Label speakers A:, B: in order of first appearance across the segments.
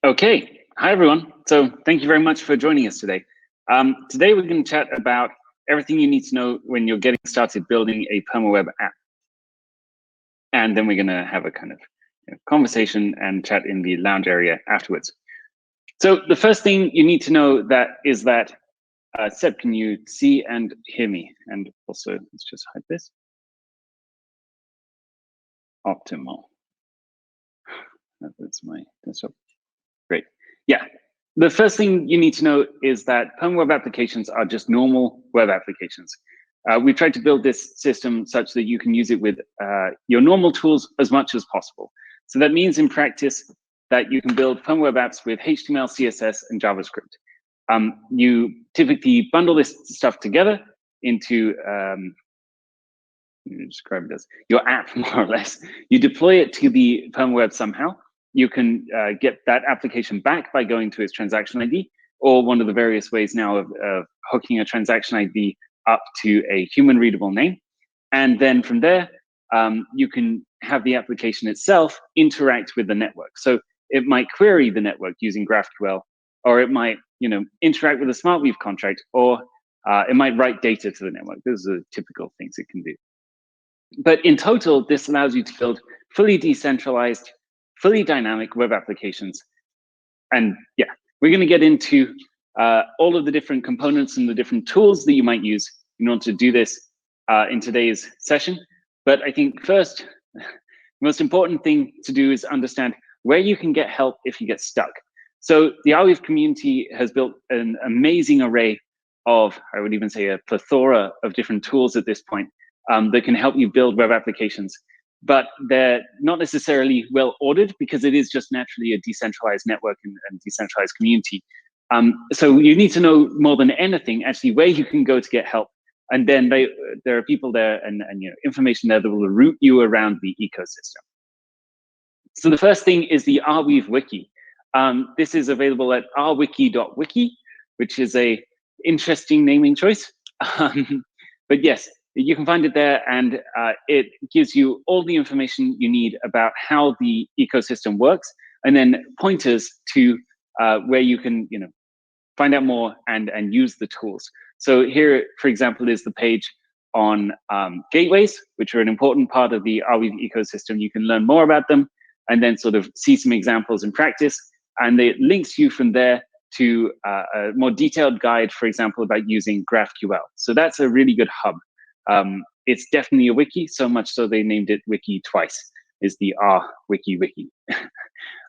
A: Okay, hi everyone. So thank you very much for joining us today. Today we're going to chat about everything you need to know when you're getting started building a PermaWeb app. And then we're going to have a kind of conversation and chat in the lounge area afterwards. So the first thing you need to know is that, Seb, can you see and hear me? And also, let's just hide this. Optimal. That's my desktop. Great. Yeah. The first thing you need to know is that PermaWeb applications are just normal web applications. We've tried to build this system such that you can use it with your normal tools as much as possible. So that means in practice that you can build PermaWeb apps with HTML, CSS, and JavaScript. You typically bundle this stuff together into, describe it as your app, more or less. You deploy it to the PermaWeb somehow. You can get that application back by going to its transaction ID, or one of the various ways now of hooking a transaction ID up to a human readable name. And then from there, you can have the application itself interact with the network. So it might query the network using GraphQL, or it might interact with a SmartWeave contract, or it might write data to the network. Those are typical things it can do. But in total, this allows you to build fully decentralized, fully dynamic web applications. And yeah, we're going to get into all of the different components and the different tools that you might use in order to do this in today's session. But I think first, the most important thing to do is understand where you can get help if you get stuck. So the Arweave community has built an amazing array of, I would even say a plethora of different tools at this point that can help you build web applications. But they're not necessarily well ordered because it is just naturally a decentralized network and decentralized community. So you need to know more than anything actually where you can go to get help. And then there are people there and information there that will route you around the ecosystem. So the first thing is the Arweave wiki. This is available at rwiki.wiki, which is a interesting naming choice. But yes, you can find it there, and it gives you all the information you need about how the ecosystem works, and then pointers to where you can find out more and use the tools. So here, for example, is the page on gateways, which are an important part of the Arweave ecosystem. You can learn more about them and then sort of see some examples in practice. And it links you from there to a more detailed guide, for example, about using GraphQL. So that's a really good hub. It's definitely a wiki, so much so they named it wiki twice, is the Wiki.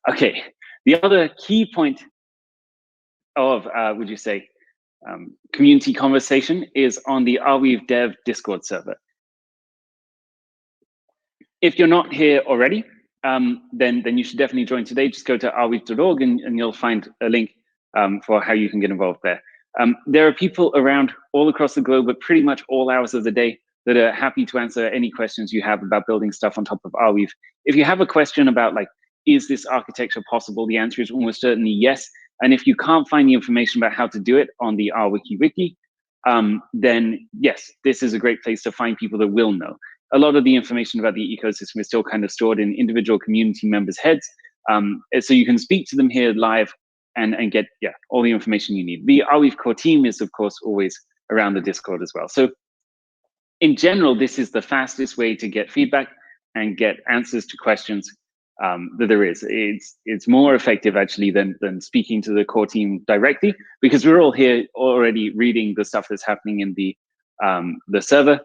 A: Okay, the other key point of, would you say, community conversation is on the Arweave Dev Discord server. If you're not here already, then you should definitely join today. Just go to arweave.org and you'll find a link for how you can get involved there. There are people around all across the globe at pretty much all hours of the day that are happy to answer any questions you have about building stuff on top of Arweave. If you have a question about is this architecture possible? The answer is almost certainly yes. And if you can't find the information about how to do it on the wiki, then yes, this is a great place to find people that will know. A lot of the information about the ecosystem is still kind of stored in individual community members' heads. So you can speak to them here live and get all the information you need. The Arweave core team is, of course, always around the Discord as well. So in general, this is the fastest way to get feedback and get answers to questions that there is. It's more effective actually than speaking to the core team directly, because we're all here already reading the stuff that's happening in the server.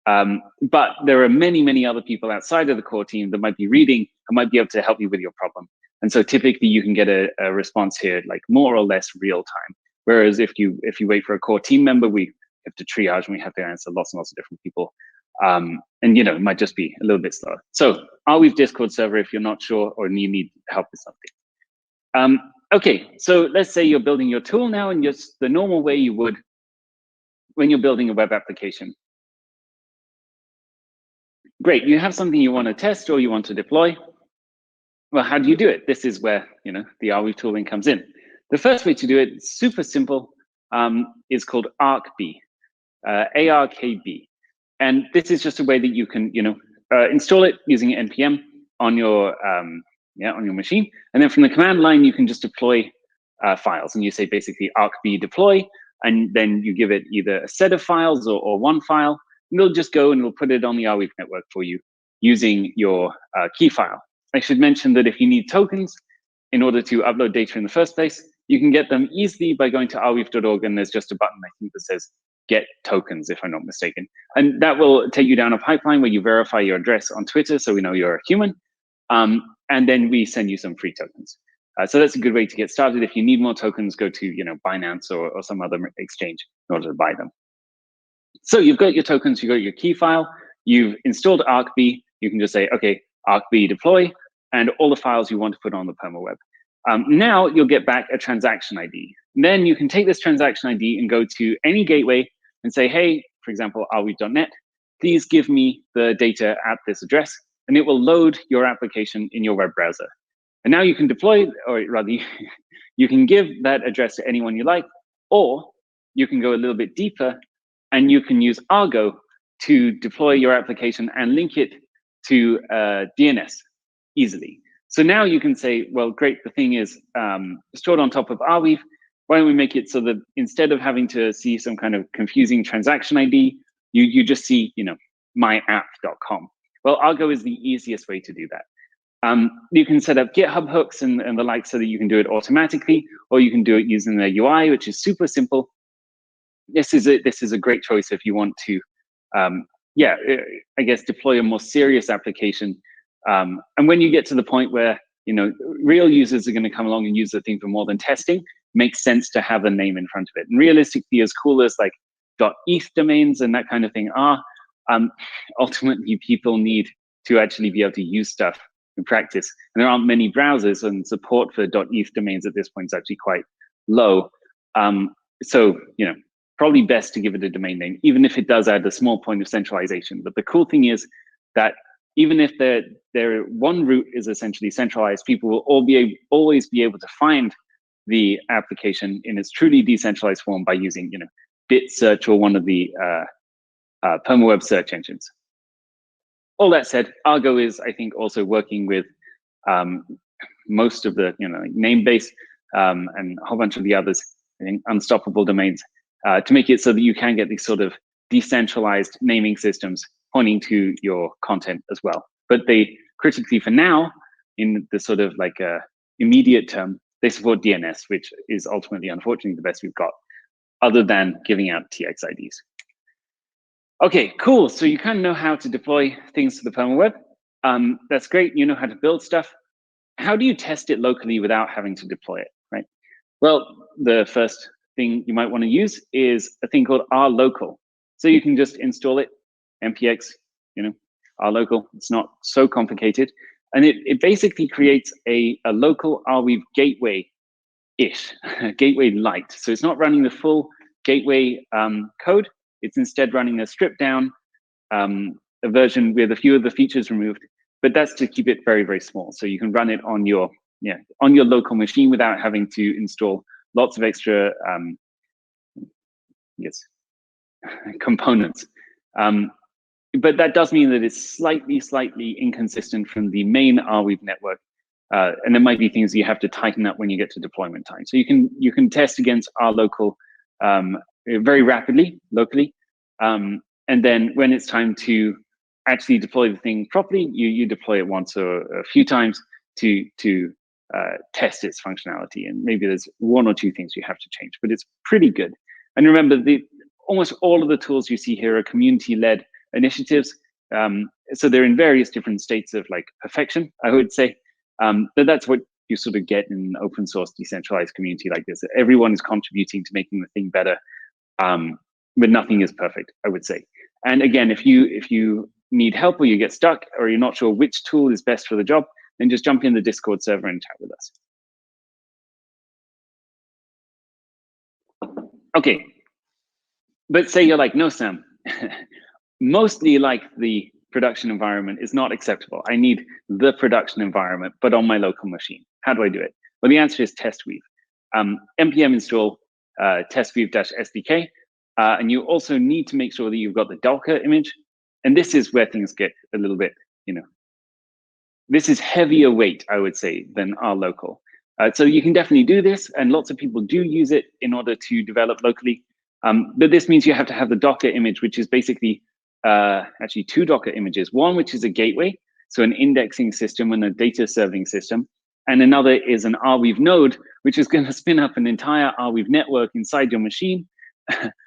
A: But there are many other people outside of the core team that might be reading and might be able to help you with your problem. And so typically you can get a response here more or less real time. Whereas if you wait for a core team member, we have to triage and we have to answer lots and lots of different people. And it might just be a little bit slower. So Arweave Discord server if you're not sure or you need help with something. Okay, so let's say you're building your tool now and just the normal way you would when you're building a web application. Great, you have something you want to test or you want to deploy. Well, how do you do it? This is where the Arweave tooling comes in. The first way to do it, super simple, is called ARKB, ARKB. And this is just a way that you can install it using npm on your on your machine. And then from the command line, you can just deploy files. And you say basically arcb deploy, and then you give it either a set of files or one file. And it'll just go and it'll put it on the Arweave network for you using your key file. I should mention that if you need tokens in order to upload data in the first place, you can get them easily by going to arweave.org, and there's just a button, I think, that says get tokens, if I'm not mistaken. And that will take you down a pipeline where you verify your address on Twitter so we know you're a human. And then we send you some free tokens. So that's a good way to get started. If you need more tokens, go to Binance or some other exchange in order to buy them. So you've got your tokens, you've got your key file, you've installed arcb. You can just say, okay, arcb deploy, and all the files you want to put on the PermaWeb. Now you'll get back a transaction ID. And then you can take this transaction ID and go to any gateway and say, hey, for example, arweave.net, please give me the data at this address, and it will load your application in your web browser. And now you can deploy, or rather, you can give that address to anyone you like, or you can go a little bit deeper and you can use Argo to deploy your application and link it to DNS easily. So now you can say, well, great, the thing is stored on top of Arweave. Why don't we make it so that instead of having to see some kind of confusing transaction ID, you just see, myapp.com. Well, Argo is the easiest way to do that. You can set up GitHub hooks and the like so that you can do it automatically, or you can do it using their UI, which is super simple. This is a great choice if you want to, I guess, deploy a more serious application. And when you get to the point where real users are going to come along and use the thing for more than testing, makes sense to have a name in front of it. And realistically, as cool as like .eth domains and that kind of thing are, ultimately people need to actually be able to use stuff in practice. And there aren't many browsers, and support for .eth domains at this point is actually quite low. So probably best to give it a domain name, even if it does add a small point of centralization. But the cool thing is that even if their one root is essentially centralized, people will always be able to find the application in its truly decentralized form by using bit search or one of the PermaWeb search engines. All that said, Argo is, I think, also working with most of the Namebase and a whole bunch of the others, I think, unstoppable domains, to make it so that you can get these sort of decentralized naming systems pointing to your content as well. But they critically, for now, in the sort of like immediate term, they support DNS, which is ultimately, unfortunately, the best we've got, other than giving out TX IDs. Okay, cool. So you kind of know how to deploy things to the PermaWeb. That's great. You know how to build stuff. How do you test it locally without having to deploy it, right? Well, the first thing you might want to use is a thing called rlocal. So you can just install it, npx, rlocal. It's not so complicated. And it basically creates a local Arweave gateway-ish, gateway light. So it's not running the full gateway code. It's instead running a stripped down a version with a few of the features removed, but that's to keep it very, very small. So you can run it on your local machine without having to install lots of extra components. But that does mean that it's slightly inconsistent from the main Arweave network. And there might be things you have to tighten up when you get to deployment time. So you can test against rlocal very rapidly, locally. And then when it's time to actually deploy the thing properly, you deploy it once or a few times to test its functionality. And maybe there's one or two things you have to change, but it's pretty good. And remember, almost all of the tools you see here are community-led initiatives. So they're in various different states of like perfection, I would say. But that's what you sort of get in an open source decentralized community like this. Everyone is contributing to making the thing better, but nothing is perfect, I would say. And again, if you need help or you get stuck or you're not sure which tool is best for the job, then just jump in the Discord server and chat with us. Okay, but say you're like, no, Sam, mostly like the production environment is not acceptable. I need the production environment, but on my local machine. How do I do it? Well, the answer is TestWeave. npm install TestWeave-SDK. And you also need to make sure that you've got the Docker image. And this is where things get a little bit, this is heavier weight, I would say, than R local. So you can definitely do this, and lots of people do use it in order to develop locally. But this means you have to have the Docker image, which is basically actually 2 Docker images. One, which is a gateway, so an indexing system and a data serving system. And another is an Arweave node, which is going to spin up an entire Arweave network inside your machine.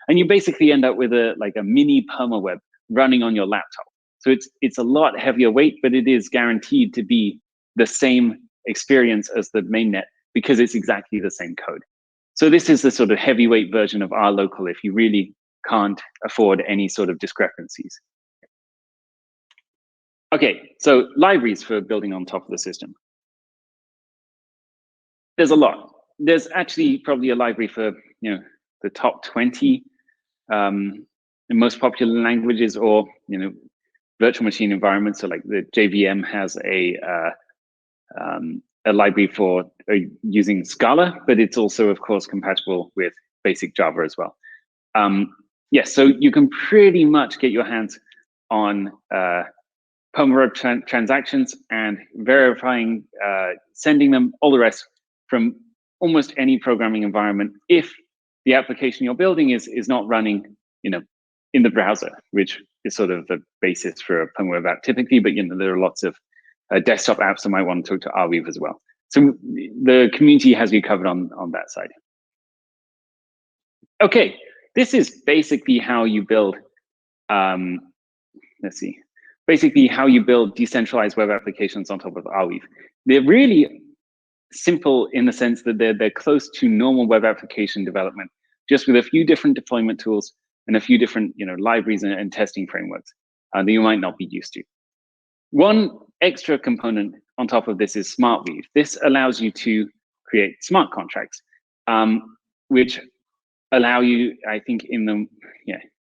A: And you basically end up with a mini PermaWeb running on your laptop. So it's a lot heavier weight, but it is guaranteed to be the same experience as the mainnet because it's exactly the same code. So this is the sort of heavyweight version of R local if you really can't afford any sort of discrepancies. Okay, so libraries for building on top of the system. There's a lot. There's actually probably a library for the top 20 most popular languages, or virtual machine environments. So like the JVM has a library for using Scala, but it's also, of course, compatible with basic Java as well. Yes, so you can pretty much get your hands on PermaWeb transactions and verifying, sending them, all the rest from almost any programming environment if the application you're building is not running, in the browser, which is sort of the basis for a PermaWeb app typically. But there are lots of desktop apps that might want to talk to Arweave as well. So the community has you covered on that side. Okay, this is basically how you build. Let's see. Basically, how you build decentralized web applications on top of Arweave. They're really simple in the sense that they're close to normal web application development, just with a few different deployment tools and a few different libraries and testing frameworks that you might not be used to. One extra component on top of this is SmartWeave. This allows you to create smart contracts, which allow you, I think, the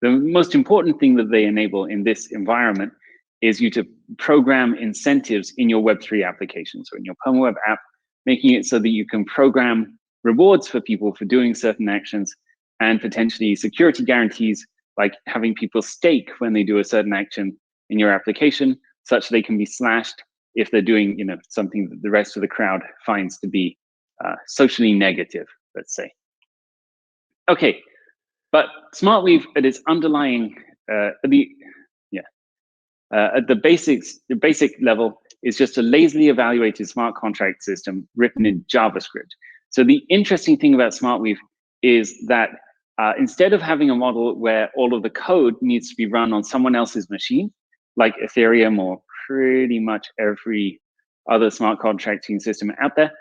A: most important thing that they enable in this environment is you to program incentives in your Web3 application. So in your PermaWeb app, making it so that you can program rewards for people for doing certain actions, and potentially security guarantees, like having people stake when they do a certain action in your application, such that they can be slashed if they're doing something that the rest of the crowd finds to be socially negative, let's say. Okay, but SmartWeave at its underlying, at the basic level, is just a lazily evaluated smart contract system written in JavaScript. So the interesting thing about SmartWeave is that instead of having a model where all of the code needs to be run on someone else's machine, like Ethereum or pretty much every other smart contracting system out there,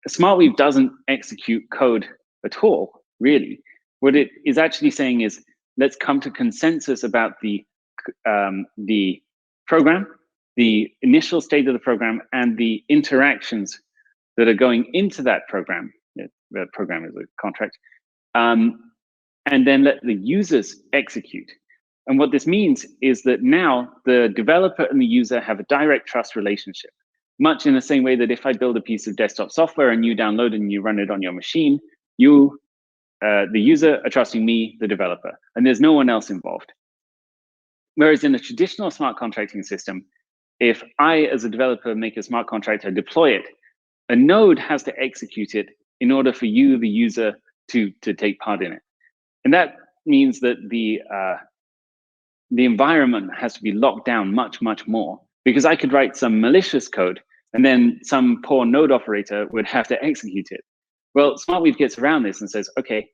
A: SmartWeave doesn't execute code at all, really. What it is actually saying is, let's come to consensus about the program, the initial state of the program, and the interactions that are going into that program. The program is a contract. And then let the users execute. And what this means is that now the developer and the user have a direct trust relationship, much in the same way that if I build a piece of desktop software and you download it and you run it on your machine, you, the user, are trusting me, the developer, and there's no one else involved. Whereas in a traditional smart contracting system, if I, as a developer, make a smart contract, I deploy it, a node has to execute it in order for you, the user, to take part in it. And that means that the environment has to be locked down much, much more, because I could write some malicious code and then some poor node operator would have to execute it. Well, SmartWeave gets around this and says, okay,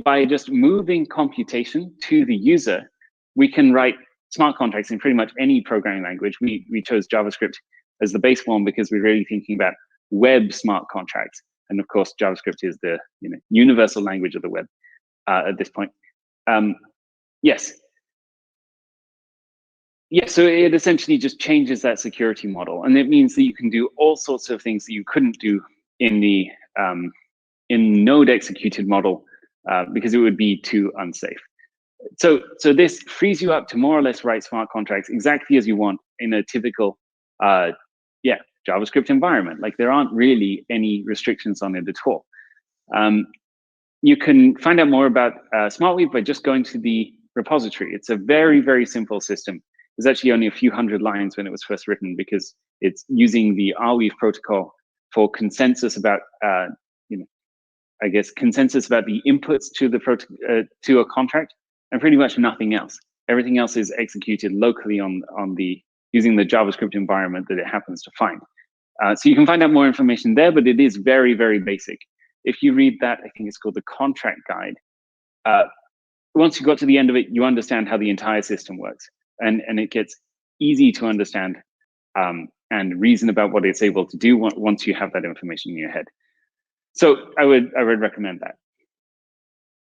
A: by just moving computation to the user, we can write smart contracts in pretty much any programming language. We chose JavaScript as the base one because we're really thinking about web smart contracts. And of course, JavaScript is the universal language of the web at this point. Yes, so it essentially just changes that security model. And it means that you can do all sorts of things that you couldn't do in the node executed model because it would be too unsafe. So this frees you up to more or less write smart contracts exactly as you want in a typical JavaScript environment. Like, there aren't really any restrictions on it at all. You can find out more about SmartWeave by just going to the repository. It's a very, very simple system. was actually only a few hundred lines when it was first written, because it's using the Arweave protocol for consensus about, I guess, consensus about the inputs to the to a contract, and pretty much nothing else. Everything else is executed locally using the JavaScript environment that it happens to find. So you can find out more information there, but it is very, very basic. If you read that, I think it's called the contract guide. Once you got to the end of it, you understand how the entire system works, and it gets easy to understand and reason about what it's able to do once you have that information in your head. So I would recommend that.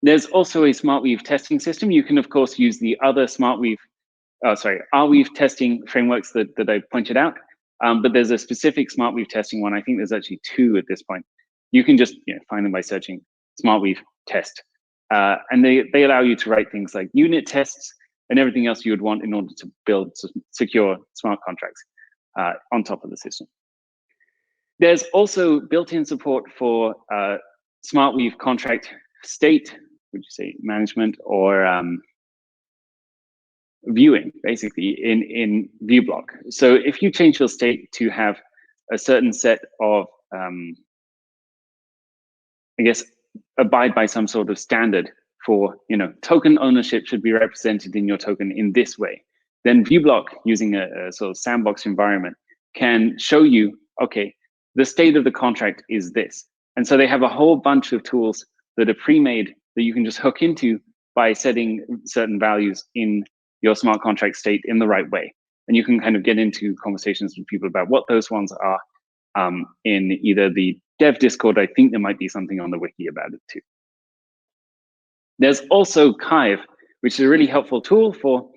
A: There's also a SmartWeave testing system. You can, of course, use the other Arweave testing frameworks that I pointed out, but there's a specific SmartWeave testing one. I think there's actually 2 at this point. You can just find them by searching SmartWeave test. And they allow you to write things like unit tests and everything else you would want in order to build secure smart contracts on top of the system. There's also built-in support for SmartWeave contract state, would you say management, or viewing, basically, in ViewBlock. So if you change your state to have a certain set of, I guess, abide by some sort of standard for, token ownership should be represented in your token in this way, then ViewBlock, using a sort of sandbox environment, can show you, okay, the state of the contract is this. And so they have a whole bunch of tools that are pre-made that you can just hook into by setting certain values in your smart contract state in the right way. And you can kind of get into conversations with people about what those ones are in either the dev Discord. I think there might be something on the wiki about it too. There's also Kive, which is a really helpful tool for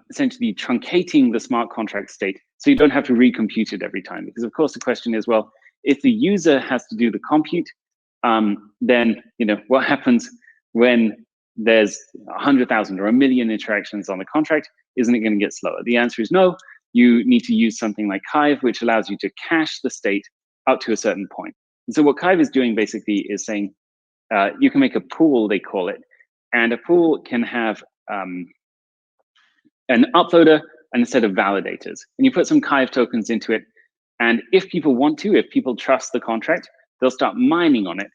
A: essentially truncating the smart contract state, so you don't have to recompute it every time. Because of course the question is, well, if the user has to do the compute, then what happens when there's 100,000 or 1 million interactions on the contract? Isn't it going to get slower? The answer is no. You need to use something like Kive, which allows you to cache the state up to a certain point. And so what Kive is doing basically is saying, you can make a pool, they call it, and a pool can have an uploader and a set of validators. And you put some Kive tokens into it, and if people want to, if people trust the contract, they'll start mining on it.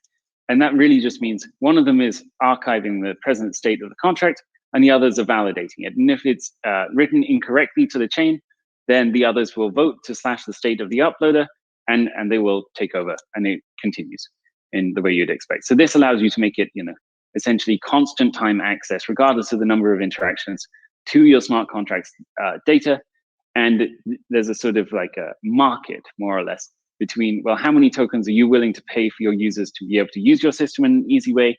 A: And that really just means one of them is archiving the present state of the contract, and the others are validating it. And if it's written incorrectly to the chain, then the others will vote to slash the state of the uploader, and they will take over, and it continues in the way you'd expect. So this allows you to make it, essentially constant time access, regardless of the number of interactions, to your smart contracts data. And there's a sort of like a market, more or less, between, well, how many tokens are you willing to pay for your users to be able to use your system in an easy way?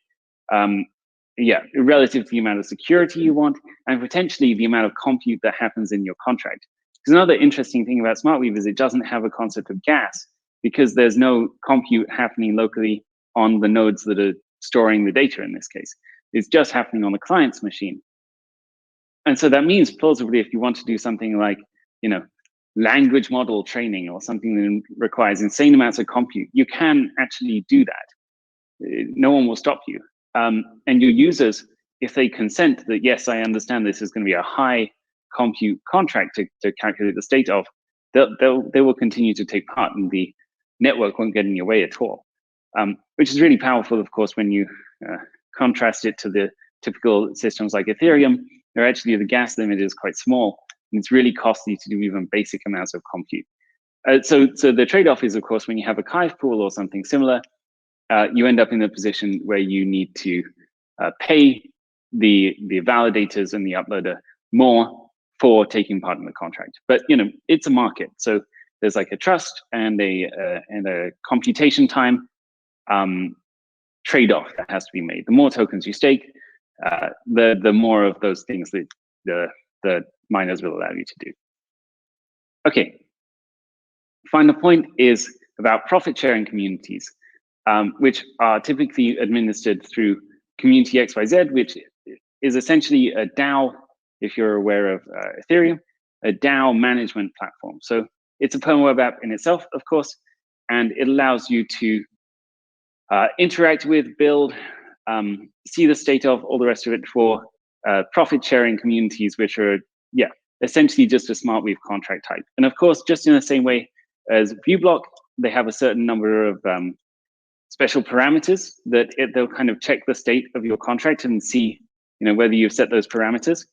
A: Relative to the amount of security you want, and potentially the amount of compute that happens in your contract. Because another interesting thing about SmartWeave is it doesn't have a concept of gas, because there's no compute happening locally on the nodes that are storing the data in this case. It's just happening on the client's machine. And so that means, plausibly, if you want to do something like, language model training or something that requires insane amounts of compute, you can actually do that. No one will stop you. And your users, if they consent that, yes, I understand this is going to be a high compute contract to calculate the state of, they will continue to take part, and the network won't get in your way at all. Which is really powerful, of course, when you contrast it to the typical systems like Ethereum, where actually the gas limit is quite small, and it's really costly to do even basic amounts of compute. So the trade-off is, of course, when you have a Kive pool or something similar, you end up in a position where you need to pay the validators and the uploader more for taking part in the contract. But it's a market, so there's like a trust and a computation time trade-off that has to be made. The more tokens you stake, the more of those things that the miners will allow you to do. Okay. Final point is about profit-sharing communities, which are typically administered through Community XYZ, which is essentially a DAO, if you're aware of Ethereum, a DAO management platform. So it's a PermaWeb app in itself, of course, and it allows you to interact with, build, see the state of, all the rest of it for profit-sharing communities, which are, essentially just a SmartWeave contract type. And of course, just in the same way as ViewBlock, they have a certain number of special parameters that they'll kind of check the state of your contract and see, whether you've set those parameters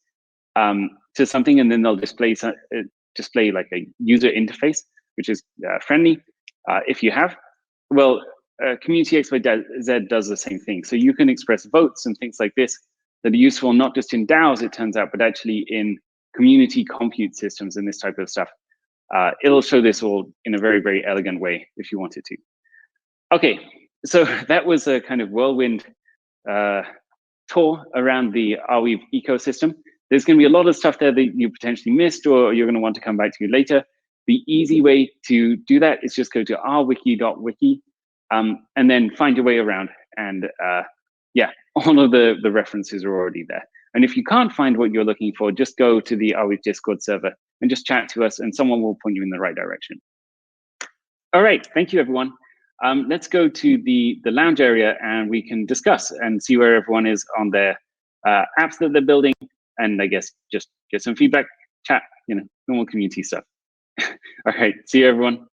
A: to something, and then they'll display like a user interface, which is friendly if you have. Well, Community XYZ does the same thing. So you can express votes and things like this that are useful not just in DAOs, it turns out, but actually in community compute systems and this type of stuff. It'll show this all in a very, very elegant way if you wanted to. Okay, so that was a kind of whirlwind tour around the Arweave ecosystem. There's going to be a lot of stuff there that you potentially missed or you're going to want to come back to later. The easy way to do that is just go to rwiki.wiki and then find your way around. And yeah, all of the references are already there. And if you can't find what you're looking for, just go to the Arweave Discord server and just chat to us and someone will point you in the right direction. All right, thank you, everyone. Let's go to the lounge area and we can discuss and see where everyone is on their apps that they're building. And I guess just get some feedback, chat, normal community stuff. All right, see you, everyone.